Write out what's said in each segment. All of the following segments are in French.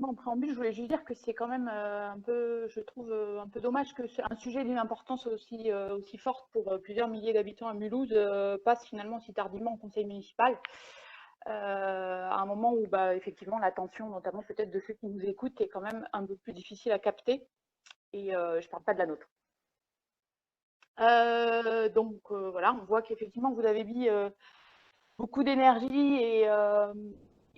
En préambule, je voulais juste dire que c'est quand même un peu, je trouve un peu dommage que un sujet d'une importance aussi forte pour plusieurs milliers d'habitants à Mulhouse passe finalement aussi tardivement au conseil municipal, à un moment où effectivement l'attention, notamment peut-être de ceux qui nous écoutent, est quand même un peu plus difficile à capter. Et je ne parle pas de la nôtre. Voilà, on voit qu'effectivement vous avez mis beaucoup d'énergie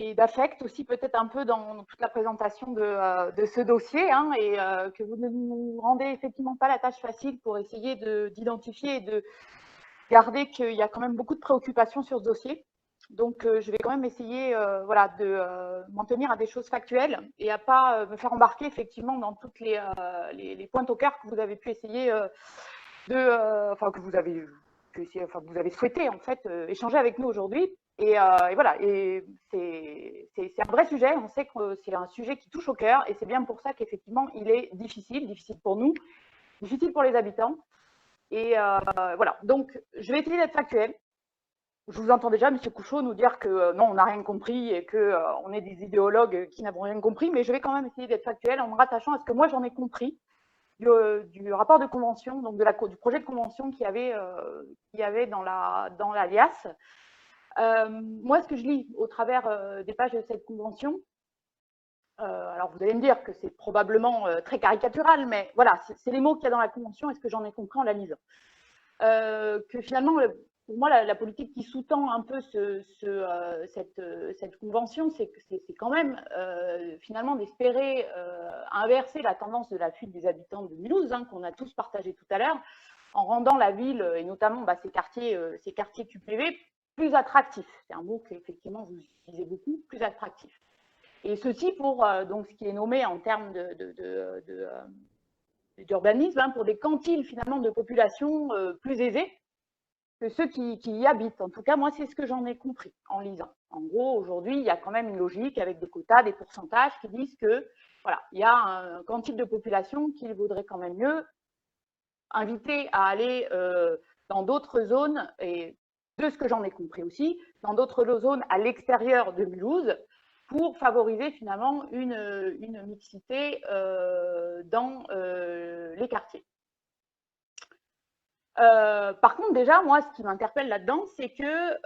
et d'affect aussi peut-être un peu dans toute la présentation de ce dossier, hein, et que vous ne nous rendez effectivement pas la tâche facile pour essayer d'identifier et de garder qu'il y a quand même beaucoup de préoccupations sur ce dossier. Donc je vais quand même essayer voilà, de m'en tenir à des choses factuelles et à pas me faire embarquer effectivement dans toutes les pointes au cœur que vous avez pu essayer enfin que vous avez souhaité en fait échanger avec nous aujourd'hui. Et voilà, et c'est un vrai sujet. On sait que c'est un sujet qui touche au cœur, et c'est bien pour ça qu'effectivement il est difficile pour nous, difficile pour les habitants. Et voilà, donc je vais essayer d'être factuelle. Je vous entends déjà, M. Couchot, nous dire que non, on n'a rien compris et qu'on est des idéologues qui n'avons rien compris, mais je vais quand même essayer d'être factuelle en me rattachant à ce que moi j'en ai compris du rapport de convention, donc du projet de convention qu'il y avait dans l'alias. Moi, ce que je lis au travers des pages de cette convention, alors vous allez me dire que c'est probablement très caricatural, mais voilà, c'est les mots qu'il y a dans la convention et ce que j'en ai compris en la lisant. Que finalement, pour moi, la politique qui sous-tend un peu cette convention, c'est quand même finalement d'espérer inverser la tendance de la fuite des habitants de Mulhouse, hein, qu'on a tous partagé tout à l'heure, en rendant la ville, et notamment ces quartiers QPV, plus attractifs. C'est un mot qu'effectivement vous utilisez beaucoup, plus attractifs. Et ceci pour donc ce qui est nommé en termes d'urbanisme, hein, pour des quantiles finalement de population plus aisées que ceux qui y habitent. En tout cas, moi, c'est ce que j'en ai compris en lisant. En gros, aujourd'hui, il y a quand même une logique avec des quotas, des pourcentages qui disent que voilà, il y a un quantité de population qu'il vaudrait quand même mieux inviter à aller dans d'autres zones, et de ce que j'en ai compris aussi, dans d'autres zones à l'extérieur de Mulhouse, pour favoriser finalement une mixité dans les quartiers. Par contre, déjà, moi, ce qui m'interpelle là-dedans, c'est que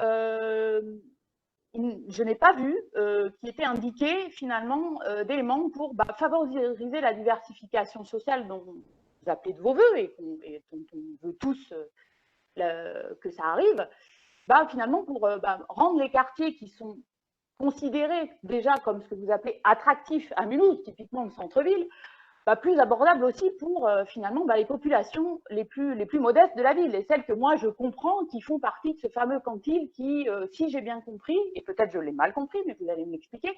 je n'ai pas vu qui était indiqué finalement d'éléments pour favoriser la diversification sociale dont vous appelez de vos voeux et dont on veut tous que ça arrive, finalement pour rendre les quartiers qui sont considérés déjà comme ce que vous appelez attractifs à Mulhouse, typiquement le centre-ville, plus abordable aussi pour finalement les populations les plus modestes de la ville, et celles que moi je comprends qui font partie de ce fameux quantile qui, si j'ai bien compris, et peut-être je l'ai mal compris, mais vous allez me l'expliquer,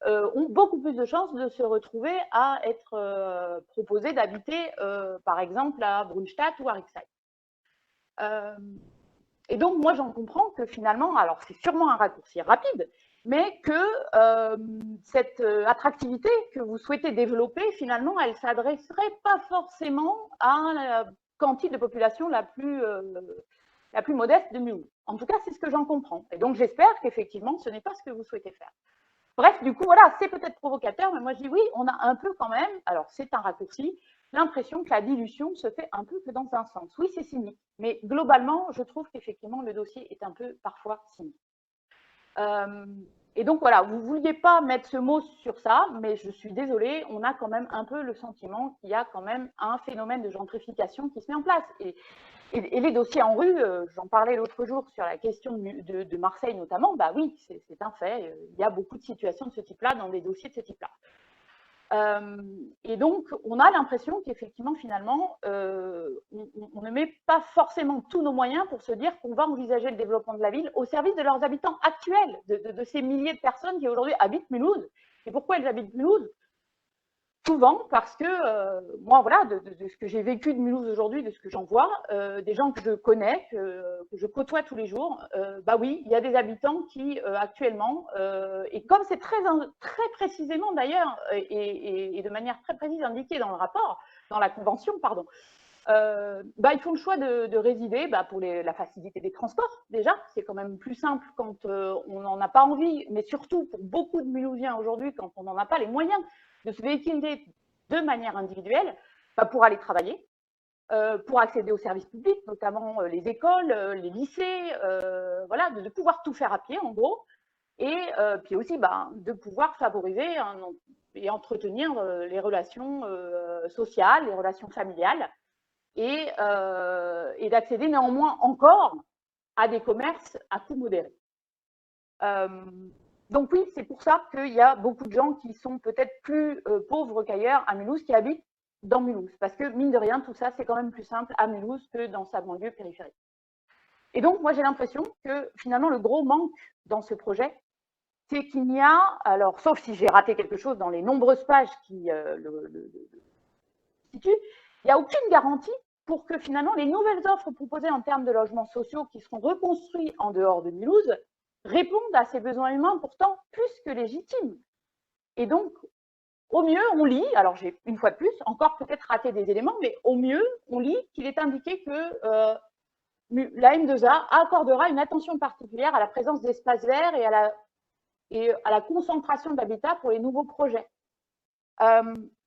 ont beaucoup plus de chances de se retrouver à être proposés d'habiter par exemple à Brunstadt ou à Rixheim. Et donc moi j'en comprends que finalement, alors c'est sûrement un raccourci rapide, mais que cette attractivité que vous souhaitez développer, finalement, elle ne s'adresserait pas forcément à la quantité de population la plus modeste de Mulhouse. En tout cas, c'est ce que j'en comprends. Et donc, j'espère qu'effectivement, ce n'est pas ce que vous souhaitez faire. Bref, du coup, voilà, c'est peut-être provocateur, mais moi, je dis oui, on a un peu quand même, alors c'est un raccourci, l'impression que la dilution se fait un peu que dans un sens. Oui, c'est cynique, mais globalement, je trouve qu'effectivement, le dossier est un peu parfois cynique. Et donc voilà, vous ne vouliez pas mettre ce mot sur ça, mais je suis désolée, on a quand même un peu le sentiment qu'il y a quand même un phénomène de gentrification qui se met en place. Et les dossiers en rue, j'en parlais l'autre jour sur la question de Marseille notamment, oui, c'est un fait, il y a beaucoup de situations de ce type-là dans des dossiers de ce type-là. Et donc, on a l'impression qu'effectivement, finalement, on ne met pas forcément tous nos moyens pour se dire qu'on va envisager le développement de la ville au service de leurs habitants actuels, de ces milliers de personnes qui aujourd'hui habitent Mulhouse. Et pourquoi elles habitent Mulhouse? Souvent parce que moi, voilà, de ce que j'ai vécu de Mulhouse aujourd'hui, de ce que j'en vois, des gens que je connais, que je côtoie tous les jours, oui, il y a des habitants qui actuellement, et comme c'est très précisément d'ailleurs, et de manière très précise indiquée dans le rapport, dans la convention, pardon, Ils font le choix de résider pour la facilité des transports, déjà. C'est quand même plus simple quand on n'en a pas envie, mais surtout pour beaucoup de Mulhousiens aujourd'hui, quand on n'en a pas les moyens de se véhiculer de manière individuelle pour aller travailler, pour accéder aux services publics, notamment les écoles, les lycées, voilà, de pouvoir tout faire à pied, en gros. Et puis aussi de pouvoir favoriser et entretenir les relations sociales, les relations familiales, et d'accéder néanmoins encore à des commerces à coût modéré. Donc oui, c'est pour ça qu'il y a beaucoup de gens qui sont peut-être plus pauvres qu'ailleurs à Mulhouse, qui habitent dans Mulhouse. Parce que mine de rien, tout ça, c'est quand même plus simple à Mulhouse que dans sa banlieue périphérique. Et donc, moi, j'ai l'impression que finalement, le gros manque dans ce projet, c'est qu'il n'y a, alors sauf si j'ai raté quelque chose dans les nombreuses pages qui le situent, il n'y a aucune garantie pour que finalement les nouvelles offres proposées en termes de logements sociaux qui seront reconstruits en dehors de Mulhouse répondent à ces besoins humains pourtant plus que légitimes. Et donc, au mieux, on lit, alors j'ai une fois de plus encore peut-être raté des éléments, mais au mieux, on lit qu'il est indiqué que la M2A accordera une attention particulière à la présence d'espaces verts et à la concentration d'habitat pour les nouveaux projets.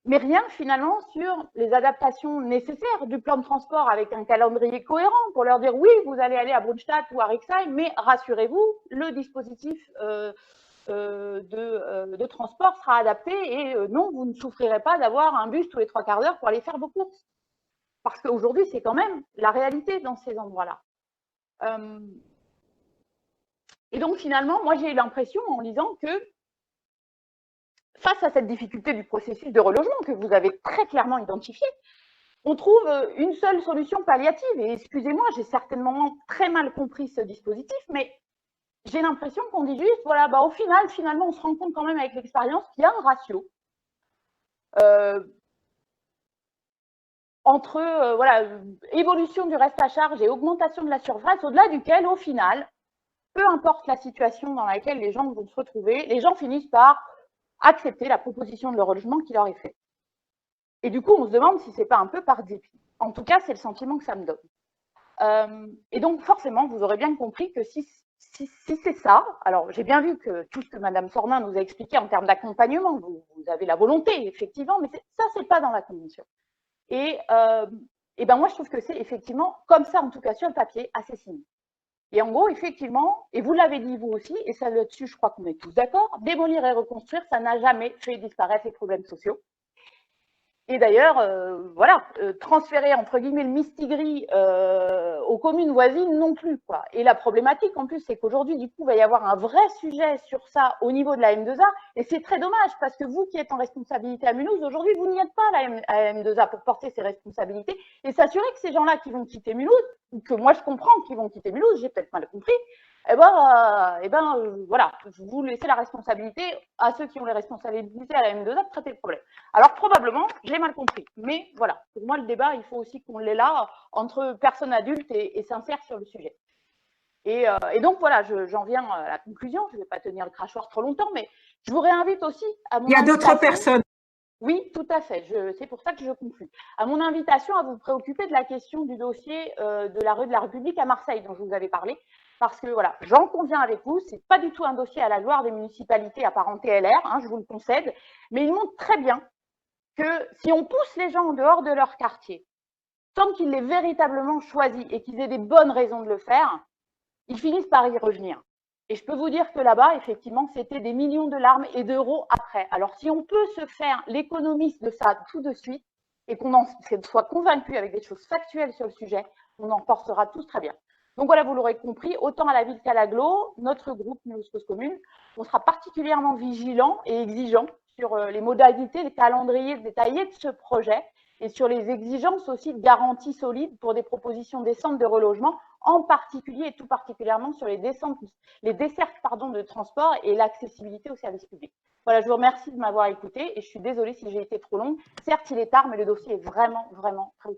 Mais rien finalement sur les adaptations nécessaires du plan de transport avec un calendrier cohérent pour leur dire oui, vous allez aller à Brunstatt ou à Rixheim, mais rassurez-vous, le dispositif de transport sera adapté et non, vous ne souffrirez pas d'avoir un bus tous les 3 quarts d'heure pour aller faire vos courses. Parce qu'aujourd'hui, c'est quand même la réalité dans ces endroits-là. Et donc finalement, moi j'ai eu l'impression en lisant que face à cette difficulté du processus de relogement que vous avez très clairement identifié, on trouve une seule solution palliative. Et excusez-moi, j'ai certainement très mal compris ce dispositif, mais j'ai l'impression qu'on dit juste, voilà, au final, finalement, on se rend compte quand même avec l'expérience qu'il y a un ratio entre voilà, évolution du reste à charge et augmentation de la surface, au-delà duquel, au final, peu importe la situation dans laquelle les gens vont se retrouver, les gens finissent par accepter la proposition de relogement qui leur est faite. Et du coup, on se demande si c'est pas un peu par dépit. En tout cas, c'est le sentiment que ça me donne. Et donc, forcément, vous aurez bien compris que si c'est ça, alors j'ai bien vu que tout ce que Madame Sornin nous a expliqué en termes d'accompagnement, vous avez la volonté, effectivement, mais ça, c'est pas dans la convention. Et moi, je trouve que c'est effectivement, comme ça, en tout cas sur le papier, assez cynique. Et en gros, effectivement, et vous l'avez dit vous aussi, et ça là-dessus, je crois qu'on est tous d'accord, démolir et reconstruire, ça n'a jamais fait disparaître les problèmes sociaux. Et d'ailleurs, voilà, transférer entre guillemets le mistigris aux communes voisines non plus, quoi. Et la problématique en plus, c'est qu'aujourd'hui, du coup, il va y avoir un vrai sujet sur ça au niveau de la M2A, et c'est très dommage parce que vous qui êtes en responsabilité à Mulhouse, aujourd'hui, vous n'y êtes pas à la M2A pour porter ces responsabilités et s'assurer que ces gens-là qui vont quitter Mulhouse, ou que moi je comprends qu'ils vont quitter Mulhouse, j'ai peut-être mal compris, voilà, vous laissez la responsabilité à ceux qui ont les responsabilités à la M2A de traiter le problème. Alors probablement, j'ai mal compris, mais voilà, pour moi le débat, il faut aussi qu'on l'ait là entre personnes adultes et sincères sur le sujet. Et donc voilà, j'en viens à la conclusion, je ne vais pas tenir le crachoir trop longtemps, mais je vous réinvite aussi à mon invitation. Il y a d'autres personnes. Oui, tout à fait, c'est pour ça que je conclue. À mon invitation à vous préoccuper de la question du dossier de la rue de la République à Marseille, dont je vous avais parlé, parce que voilà, j'en conviens avec vous, c'est pas du tout un dossier à la gloire des municipalités apparentées LR, hein, je vous le concède, mais il montre très bien que si on pousse les gens en dehors de leur quartier, tant qu'ils l'aient véritablement choisi et qu'ils aient des bonnes raisons de le faire, ils finissent par y revenir. Et je peux vous dire que là-bas, effectivement, c'était des millions de larmes et d'euros après. Alors, si on peut se faire l'économiste de ça tout de suite et qu'on en soit convaincu avec des choses factuelles sur le sujet, on en portera tous très bien. Donc voilà, vous l'aurez compris, autant à la ville qu'à l'agglo, notre groupe Mulhouse Cause Commune, on sera particulièrement vigilant et exigeant sur les modalités, les calendriers détaillés de ce projet et sur les exigences aussi de garanties solides pour des propositions décentes de relogement, en particulier et tout particulièrement sur les dessertes de transport et l'accessibilité aux services publics. Voilà, je vous remercie de m'avoir écouté et je suis désolée si j'ai été trop longue. Certes, il est tard, mais le dossier est vraiment, vraiment très